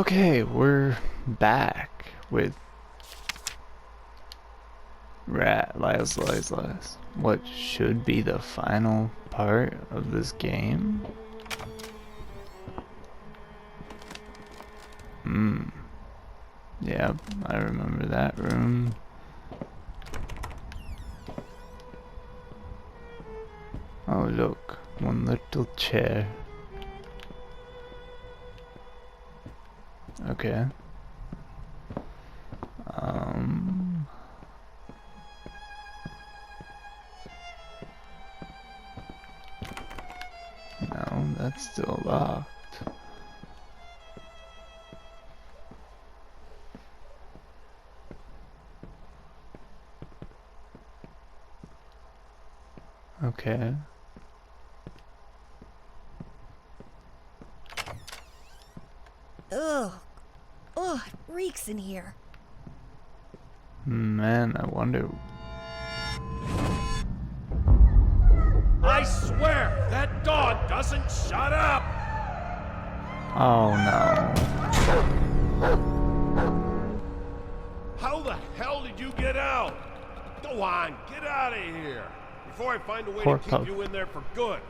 Okay, we're back with Lies. What should be the final part of this game? Yep, I remember that room. Oh look, one little chair. Okay. No, that's still locked. Okay. Ugh. Ugh, it reeks in here. Man, I wonder. I swear, that dog doesn't shut up! Oh no. How the hell did you get out? Go on, get out of here! Before I find a way Poor to keep pup. you in there for good.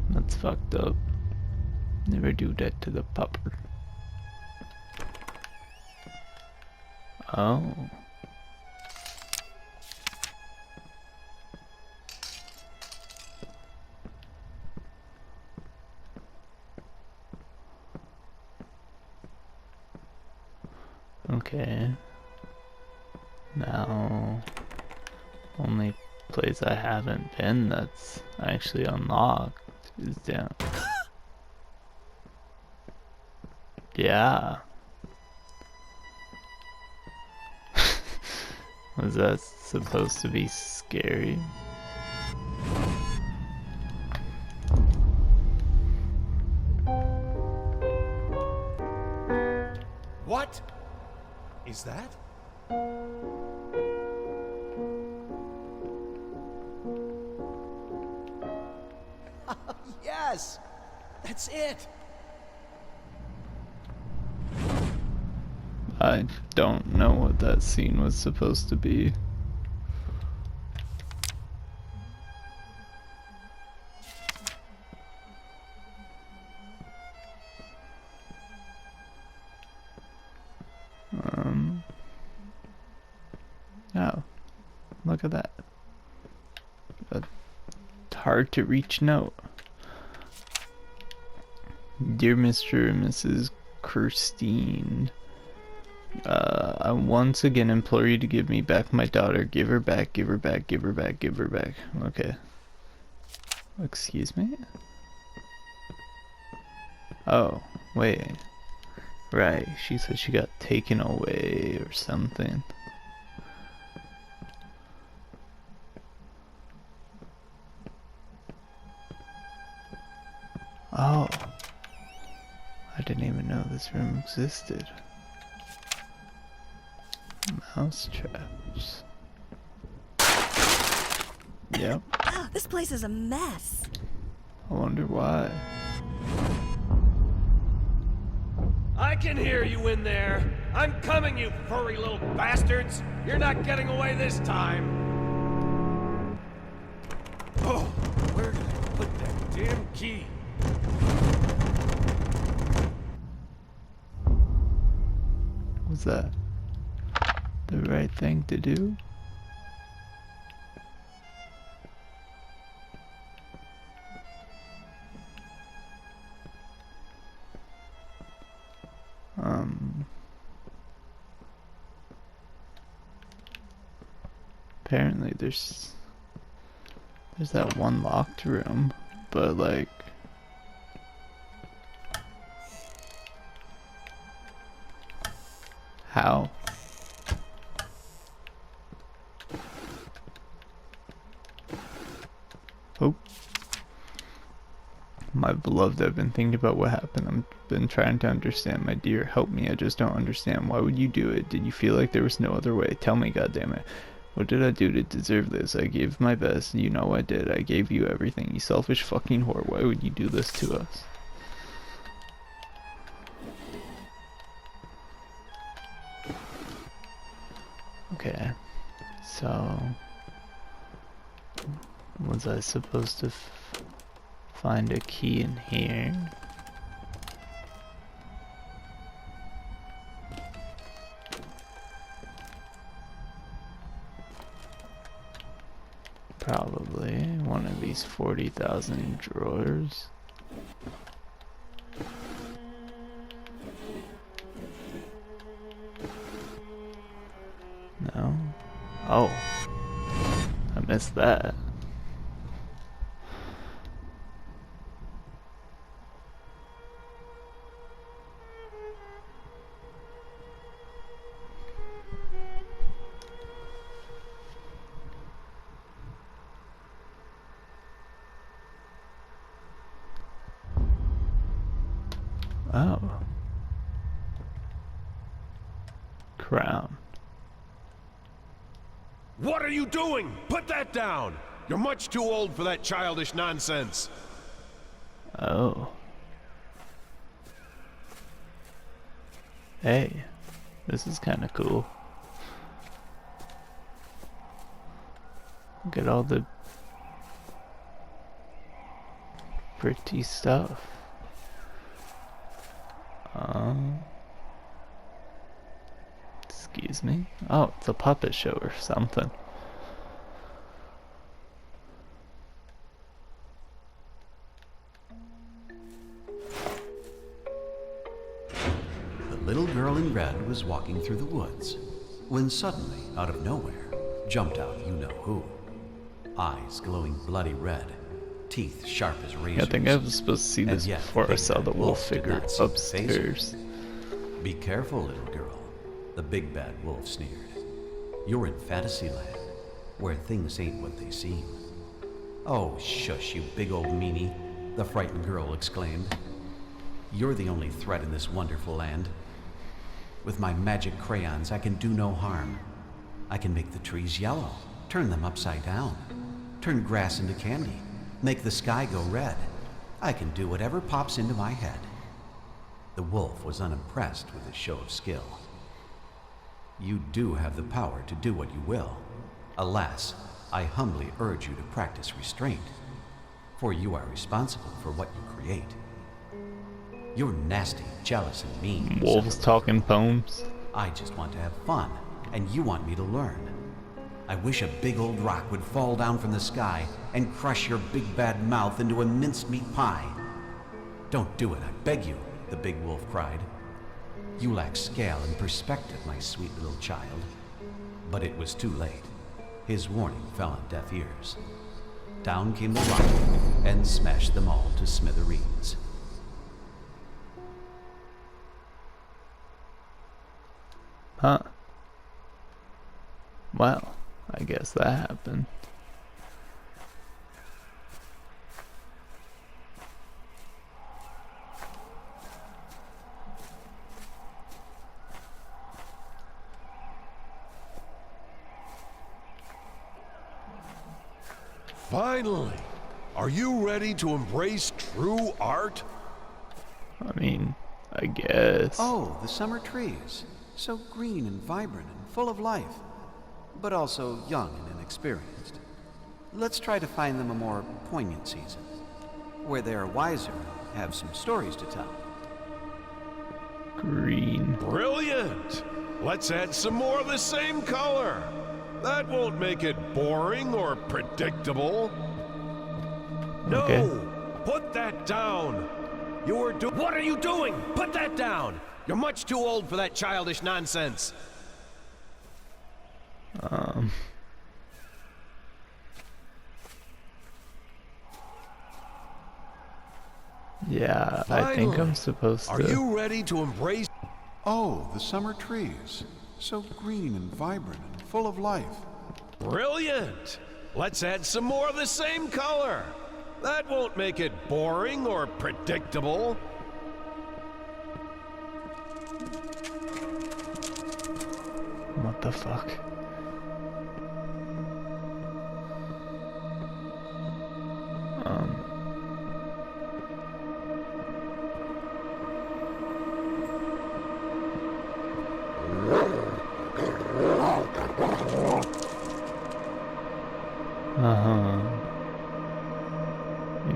That's fucked up. Never do that to the pupper. Oh. Okay. Now, only place I haven't been that's actually unlocked is down. Yeah. Was that supposed to be scary? What is that? Yes! That's it! I don't know what that scene was supposed to be. Oh, look at that. A hard to reach note. Dear Mr. and Mrs. Kirstein, I once again implore you to give me back my daughter. Give her back, give her back, give her back, give her back. Okay. Excuse me? Oh, wait. Right, she said she got taken away or something. Oh. I didn't even know this room existed. Mouse traps. Yep. Ah, this place is a mess. I wonder why. I can hear you in there! I'm coming, you furry little bastards! You're not getting away this time! Oh, where did I put that damn key? Was that the right thing to do? Apparently there's that one locked room, but like how? Oh. My beloved, I've been thinking about what happened. I've been trying to understand, my dear. Help me, I just don't understand. Why would you do it? Did you feel like there was no other way? Tell me, goddammit. What did I do to deserve this? I gave my best. You know I did. I gave you everything. You selfish fucking whore. Why would you do this to us? Okay. So... was I supposed to find a key in here? Probably one of these 40,000 drawers. No? Oh. I missed that. Oh. Crown. What are you doing? Put that down! You're much too old for that childish nonsense. Oh. Hey. This is kind of cool. Look at all the pretty stuff. Excuse me? Oh, it's a puppet show or something. The little girl in red was walking through the woods when suddenly, out of nowhere, jumped out you-know-who. Eyes glowing bloody red, teeth sharp as razors. I think I was supposed to see this yet before I Big saw Bad the wolf Wolf did figure not seem to faze her. upstairs. Be careful, little girl, the big bad wolf sneered. You're in Fantasyland, where things ain't what they seem. Oh, shush, you big old meanie, the frightened girl exclaimed. You're the only threat in this wonderful land. With my magic crayons, I can do no harm. I can make the trees yellow, turn them upside down, turn grass into candy, make the sky go red. I can do whatever pops into my head. The wolf was unimpressed with his show of skill. You do have the power to do what you will. Alas, I humbly urge you to practice restraint, for you are responsible for what you create. You're nasty, jealous, and mean. Wolves talking poems. I just want to have fun, and you want me to learn. I wish a big old rock would fall down from the sky and crush your big bad mouth into a mincemeat pie. Don't do it, I beg you, the big wolf cried. You lack scale and perspective, my sweet little child. But it was too late. His warning fell on deaf ears. Down came the rock and smashed them all to smithereens. Huh. Well, I guess that happened. Finally! Are you ready to embrace true art? I mean, I guess. Oh, the summer trees. So green and vibrant and full of life, but also young and inexperienced. Let's try to find them a more poignant season, where they are wiser and have some stories to tell. Green. Brilliant! Let's add some more of the same color. That won't make it boring or predictable. Okay. No! Put that down! What are you doing? Put that down! You're much too old for that childish nonsense. Yeah, I think I'm supposed to. Are you ready to embrace? Oh, the summer trees. So green and vibrant and full of life. Brilliant! Let's add some more of the same color. That won't make it boring or predictable. What the fuck?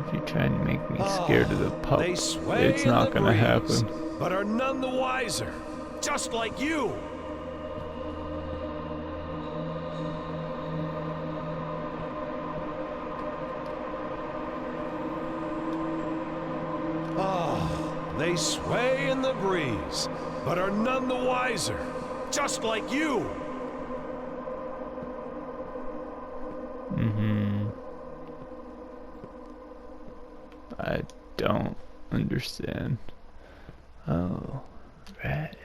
If you try and make me scared of the pup, They sway it's in not the gonna breeze, happen. but are none the wiser, just like you. They sway in the breeze, but are none the wiser, just like you. I don't understand. Oh, red.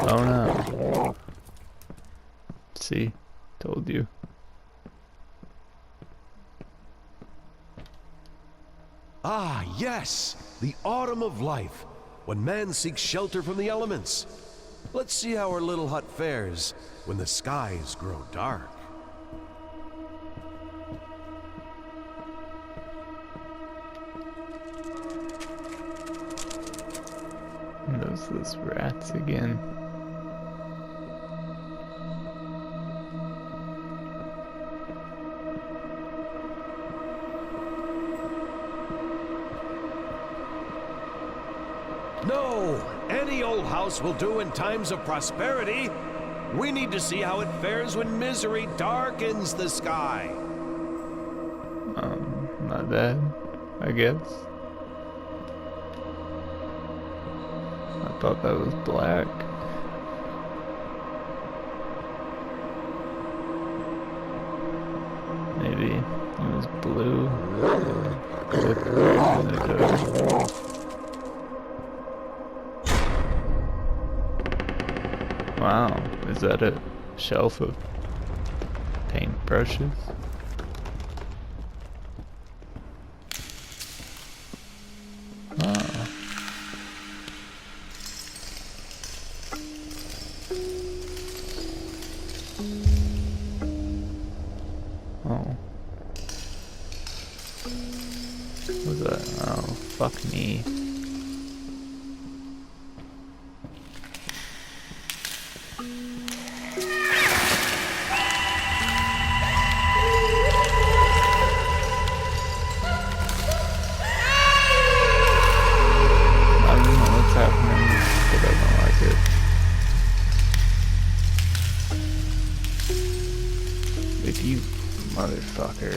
Oh no. See? Told you. Ah, yes! The autumn of life, when man seeks shelter from the elements. Let's see how our little hut fares when the skies grow dark. Those rats again. No! Any old house will do in times of prosperity. We need to see how it fares when misery darkens the sky. Not bad, I guess. I thought that was black. Maybe it was blue. Wow, is that a shelf of paintbrushes? Oh. Oh. What's that? Oh, fuck me. I don't know what's happening, but I don't like it. If you motherfucker.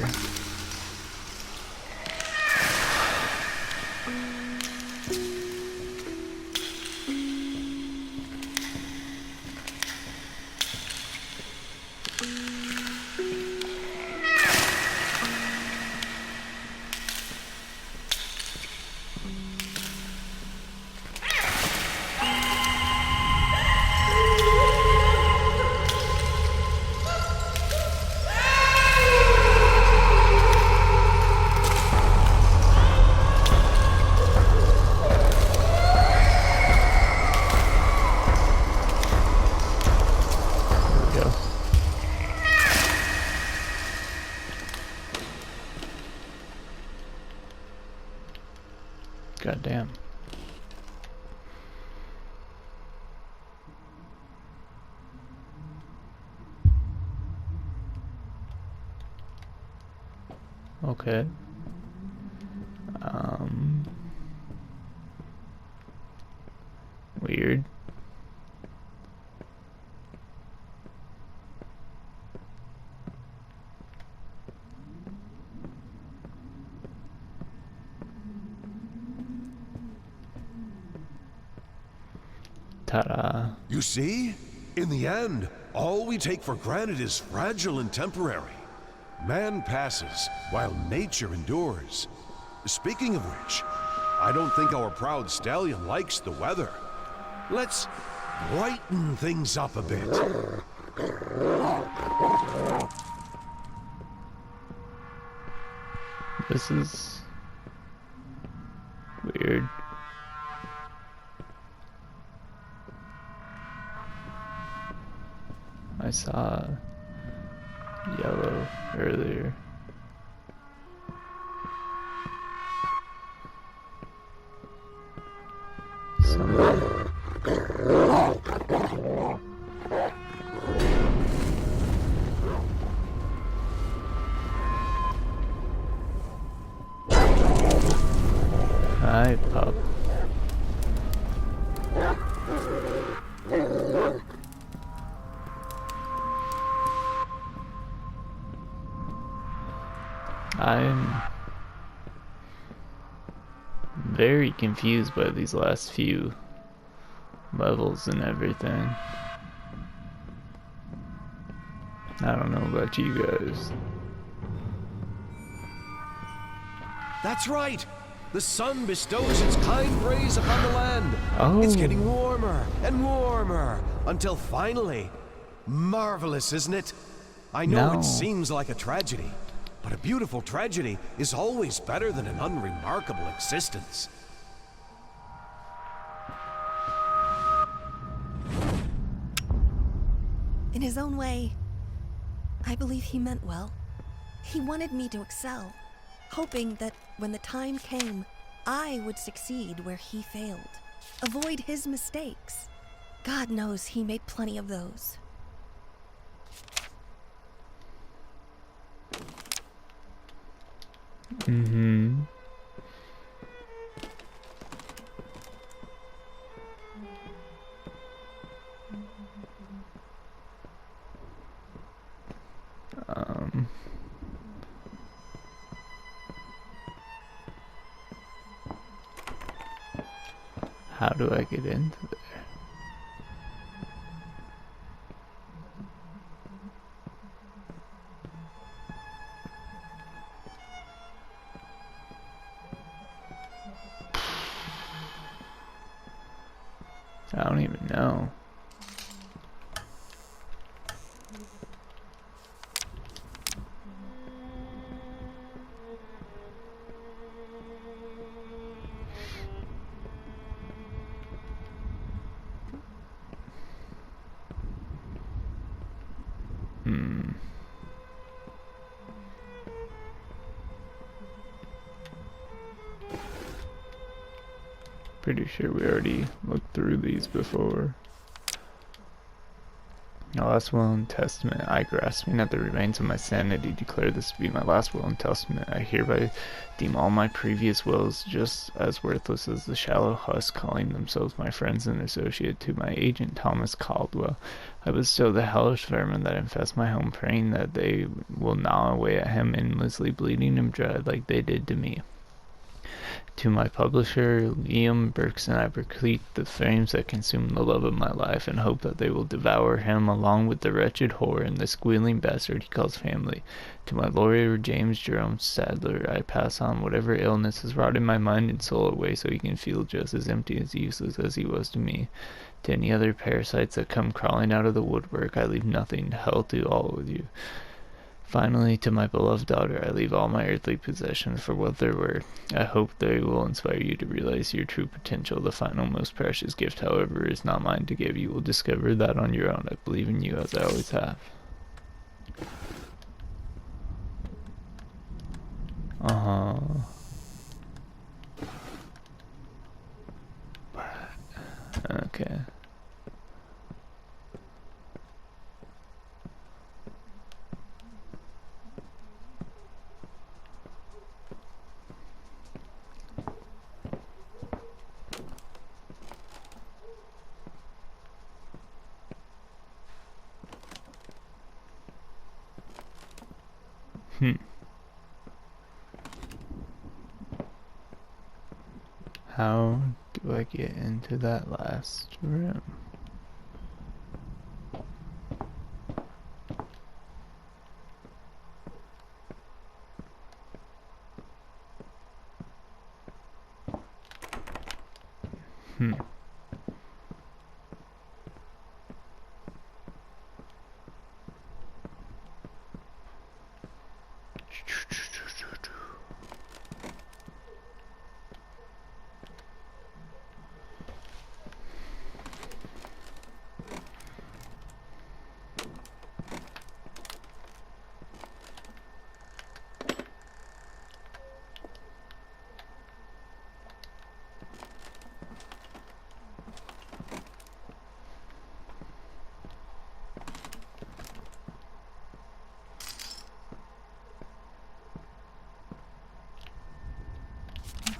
God damn. Okay. Weird. Ta-da. You see? In the end, all we take for granted is fragile and temporary. Man passes, while nature endures. Speaking of which, I don't think our proud stallion likes the weather. Let's brighten things up a bit. This is weird. I saw yellow earlier. Somewhere. Hi, pup. I'm very confused by these last few levels and everything. I don't know about you guys. That's right! The sun bestows its kind rays upon the land. Oh. It's getting warmer and warmer until finally... Marvelous, isn't it? I know No. it seems like a tragedy, but a beautiful tragedy is always better than an unremarkable existence. In his own way, I believe he meant well. He wanted me to excel, hoping that when the time came, I would succeed where he failed. Avoid his mistakes. God knows he made plenty of those. Mm-hmm. How do I get into there? I don't even know. Pretty sure we already looked through these before. My last will and testament, I, grasping at the remains of my sanity, declare this to be my last will and testament. I hereby deem all my previous wills just as worthless as the shallow husk calling themselves my friends and associate to my agent Thomas Caldwell. I bestow the hellish vermin that infest my home, praying that they will gnaw away at him, endlessly bleeding him dry like they did to me. To my publisher, Liam Berkson, I bequeath the flames that consume the love of my life, and hope that they will devour him along with the wretched whore and the squealing bastard he calls family. To my lawyer, James Jerome Sadler, I pass on whatever illness has rotted my mind and soul away so he can feel just as empty and useless as he was to me. To any other parasites that come crawling out of the woodwork, I leave nothing. Hell to all of you. Finally, to my beloved daughter, I leave all my earthly possessions for what they were. I hope they will inspire you to realize your true potential. The final, most precious gift, however, is not mine to give. You will discover that on your own. I believe in you as I always have. Uh-huh. Okay. How do I get into that last room?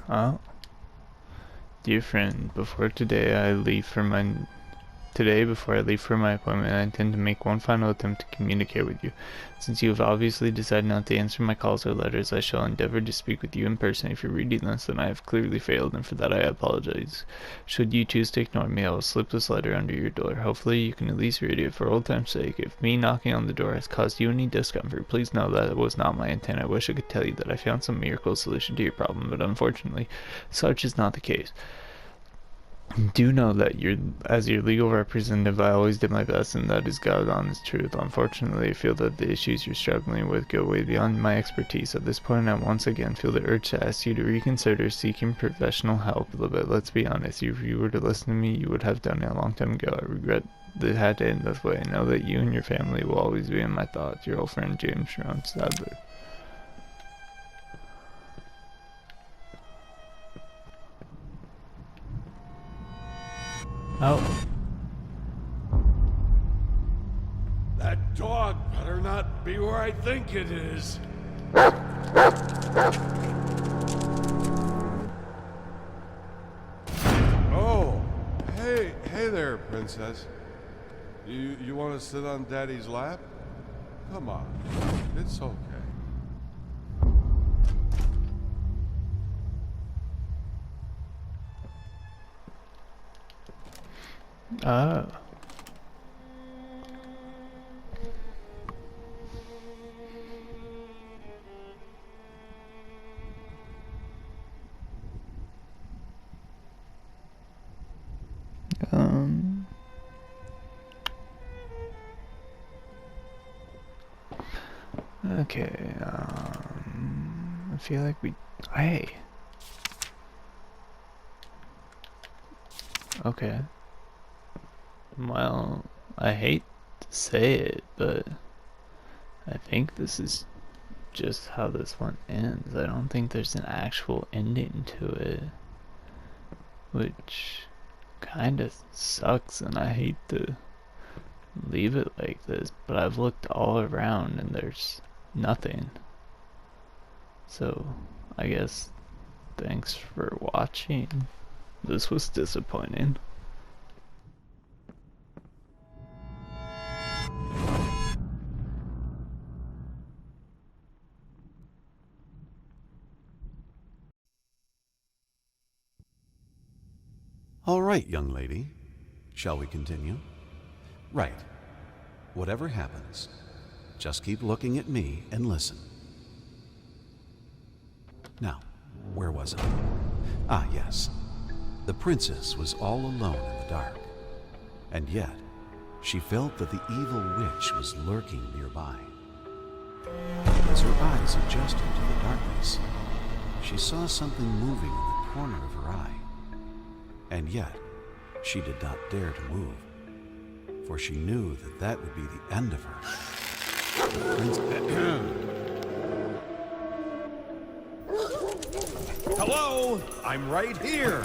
Oh. Dear friend, before I leave for my appointment, I intend to make one final attempt to communicate with you. Since you have obviously decided not to answer my calls or letters, I shall endeavor to speak with you in person. If you're reading this, then I have clearly failed, and for that I apologize. Should you choose to ignore me, I will slip this letter under your door. Hopefully you can at least read it for old time's sake. If me knocking on the door has caused you any discomfort, please know that it was not my intent. I wish I could tell you that I found some miracle solution to your problem, but unfortunately, such is not the case. Do know that as your legal representative, I always did my best, and that is God's honest truth. Unfortunately, I feel that the issues you're struggling with go way beyond my expertise. At this point, I once again feel the urge to ask you to reconsider seeking professional help a little bit. Let's be honest, if you were to listen to me, you would have done it a long time ago. I regret that it had to end this way. I know that you and your family will always be in my thoughts. Your old friend, James Sharon Sadler. Oh. That dog better not be where I think it is. Oh, hey there, princess. You want to sit on Daddy's lap? Come on, it's okay. Oh. Okay, I feel like hey. Okay. Well, I hate to say it, but I think this is just how this one ends. I don't think there's an actual ending to it, which kind of sucks, and I hate to leave it like this, but I've looked all around and there's nothing. So, I guess thanks for watching. This was disappointing. All right, young lady. Shall we continue? Right. Whatever happens, just keep looking at me and listen. Now, where was it? Ah, yes. The princess was all alone in the dark, and yet she felt that the evil witch was lurking nearby. As her eyes adjusted to the darkness, she saw something moving in the corner of her eye, and yet she did not dare to move, for she knew that that would be the end of her. Hello? I'm right here.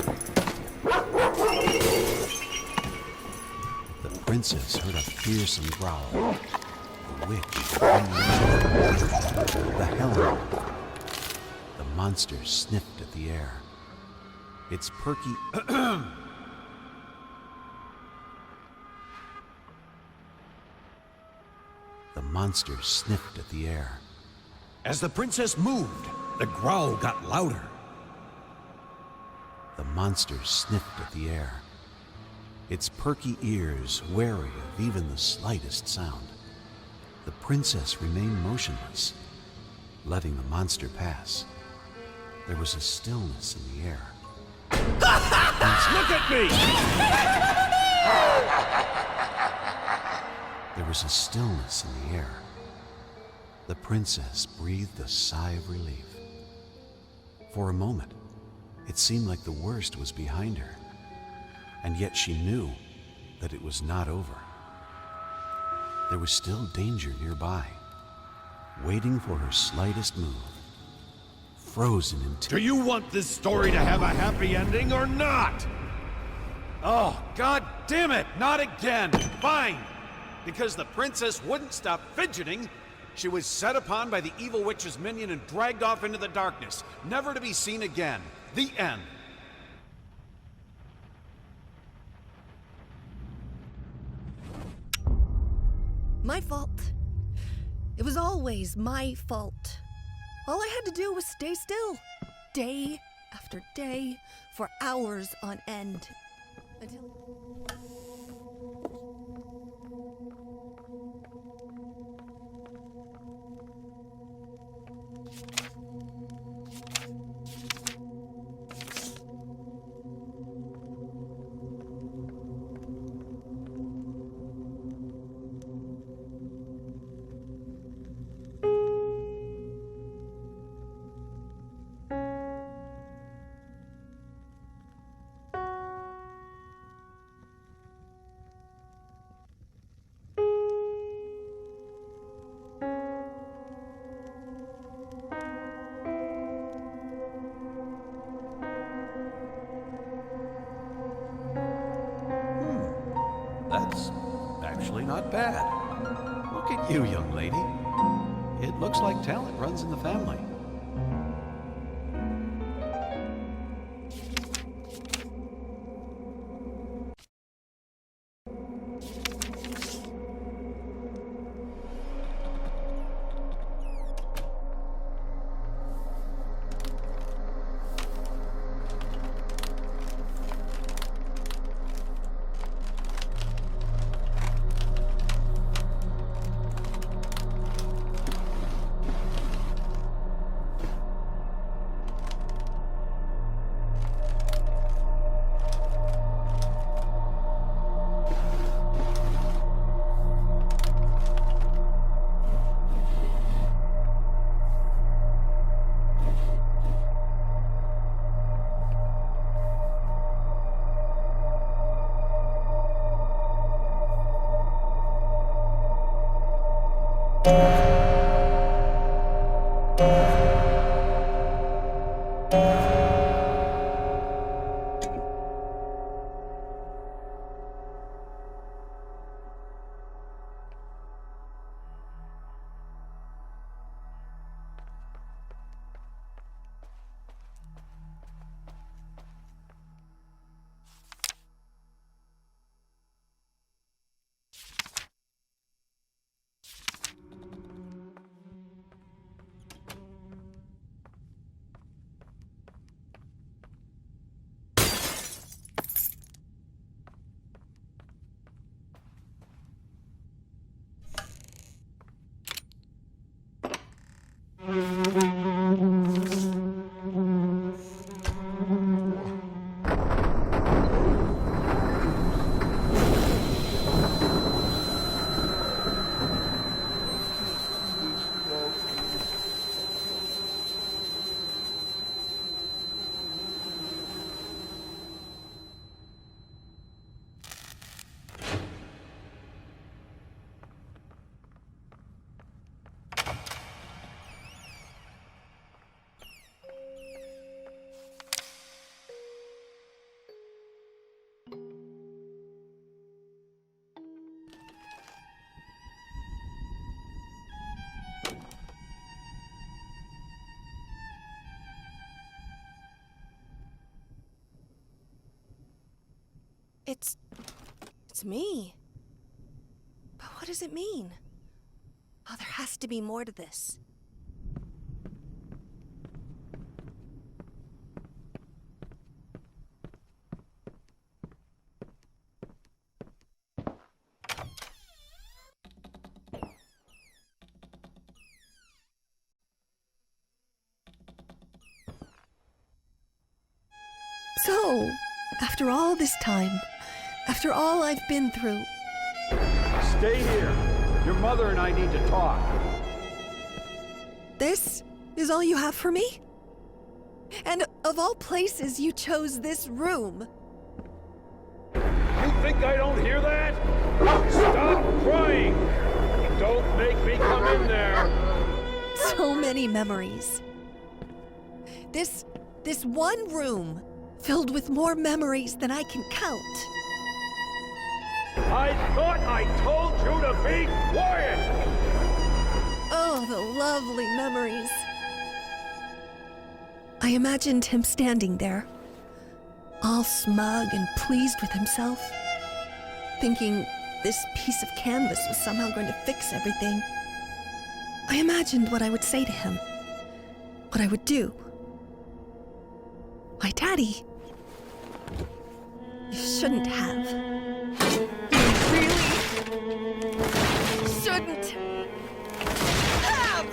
The princess heard a fearsome growl. The witch unleashed the hell. The monster sniffed at the air. Its perky The monster sniffed at the air. As the princess moved, the growl got louder. The monster sniffed at the air. Its perky ears wary of even the slightest sound. The princess remained motionless, letting the monster pass. There was a stillness in the air. Look at me! There was a stillness in the air. The princess breathed a sigh of relief. For a moment, it seemed like the worst was behind her, and yet she knew that it was not over. There was still danger nearby, waiting for her slightest move, frozen in Do you want this story to have a happy ending or not? Oh, God damn it! Not again! Fine! Because the princess wouldn't stop fidgeting, she was set upon by the evil witch's minion and dragged off into the darkness, never to be seen again. The end. My fault. It was always my fault. All I had to do was stay still, day after day, for hours on end. Until... That's actually not bad. Look at you, young lady. It looks like talent runs in the family. It's me. But what does it mean? Oh, there has to be more to this. So, after all this time, after all I've been through... Stay here. Your mother and I need to talk. This is all you have for me? And of all places, you chose this room. You think I don't hear that? Stop crying! Don't make me come in there! So many memories. This one room, filled with more memories than I can count. I thought I told you to be quiet! Oh, the lovely memories. I imagined him standing there, all smug and pleased with himself, thinking this piece of canvas was somehow going to fix everything. I imagined what I would say to him, what I would do. Why, Daddy, you shouldn't have. You really shouldn't have.